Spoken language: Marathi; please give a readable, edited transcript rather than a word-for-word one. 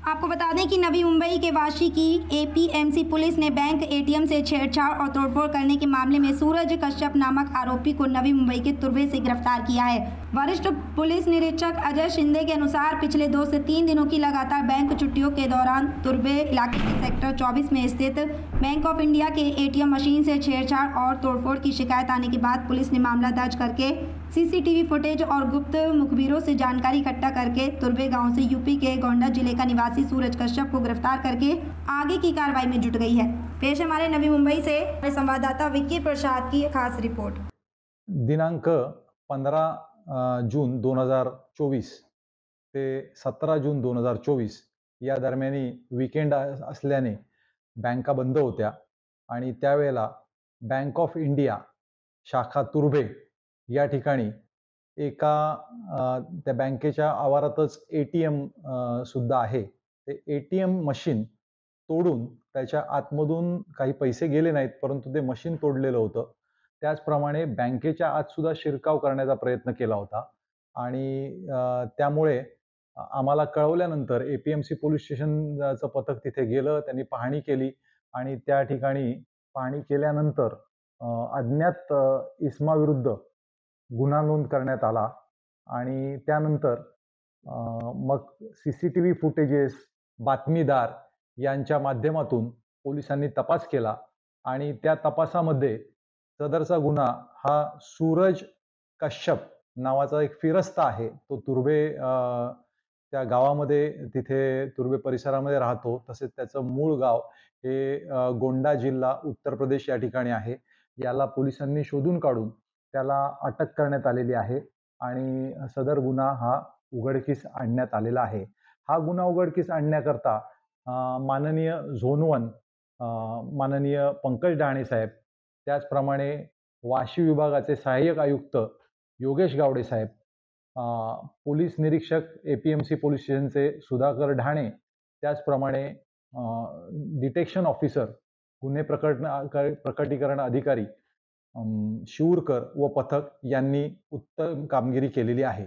आपको बता दें कि नवी मुंबई के वाशी की एपीएमसी पुलिस ने बैंक एटीएम से छेड़छाड़ और तोड़फोड़ करने के मामले में सूरज कश्यप नामक आरोपी को नवी मुंबई के तुर्भे से गिरफ्तार किया है। वरिष्ठ पुलिस निरीक्षक अजय शिंदे के अनुसार पिछले 2 से 3 दिनों की लगातार बैंक छुट्टियों के दौरान तुर्भे इलाके के सेक्टर 24 में स्थित बैंक ऑफ इंडिया के एटीएम मशीन से छेड़छाड़ और तोड़फोड़ की शिकायत आने के बाद पुलिस ने मामला दर्ज करके सीसीटीवी फुटेज और गुप्त मुखबिरों से जानकारी इकट्ठा करके तुर्भे गांव से यूपी के गोंडा जिले का निवासी सूरज कश्यप को गिरफ्तार करके आगे की कार्रवाई में जुट गई है। पेश हमारे नवी मुंबई से संवाददाता विक्की प्रसाद की खास रिपोर्ट। दिनांक 15 जून 2024 ते 17 जून 2024 या दरम्यानी वीकेंड असल्याने बँका बंद होत्या आणि त्यावेळेला बँक ऑफ इंडिया शाखा तुर्भे या ठिकाणी एका त्या बँकेच्या आवारातच एटीएम सुद्धा आहे। ते एटीएम मशीन तोडून त्याच्या आतमधून काही पैसे गेले नाहीत, परंतु ते मशीन तोडलेलं होतं। त्याचप्रमाणे बँकेच्या आत सुद्धा शिरकाव करण्याचा प्रयत्न केला होता आणि त्यामुळे आम्हाला कळवल्यानंतर एपीएमसी पोलीस स्टेशनचं पथक तिथे गेलं, त्यांनी पाहणी केली आणि त्या ठिकाणी पाहणी केल्यानंतर अज्ञात इसमाविरुद्ध गुन्हा नोंद करण्यात आला आणि त्यानंतर मग सीसीटीव्ही फुटेजेस, बातमीदार यांच्या माध्यमातून पोलिसांनी तपास केला आणि त्या तपासामध्ये सदरचा गुन्हा हा सूरज कश्यप नावाचा एक फिरस्ता आहे। तो तुर्भे त्या गावामध्ये तिथे तुर्भे परिसरामध्ये राहतो। तसेच त्याचं मूळ गाव हे गोंडा जिल्हा उत्तर प्रदेश या ठिकाणी आहे। याला पोलिसांनी शोधून काढून त्याला अटक करण्यात आलेली आहे आणि सदर गुन्हा हा उघडकीस आणण्यात आलेला आहे। हा गुन्हा उघडकीस आणण्याकरता माननीय झोन 1 माननीय पंकज डहाणे साहेब, त्याचप्रमाणे वाशी विभागाचे सहाय्यक आयुक्त योगेश गावडे साहेब, पोलीस निरीक्षक एपीएमसी पोलीस स्टेशनचे सुधाकर ढाणे, त्याचप्रमाणे डिटेक्शन ऑफिसर गुन्हे प्रकटीकरण अधिकारी शिवूरकर व पथक यांनी उत्तम कामगिरी केलेली आहे।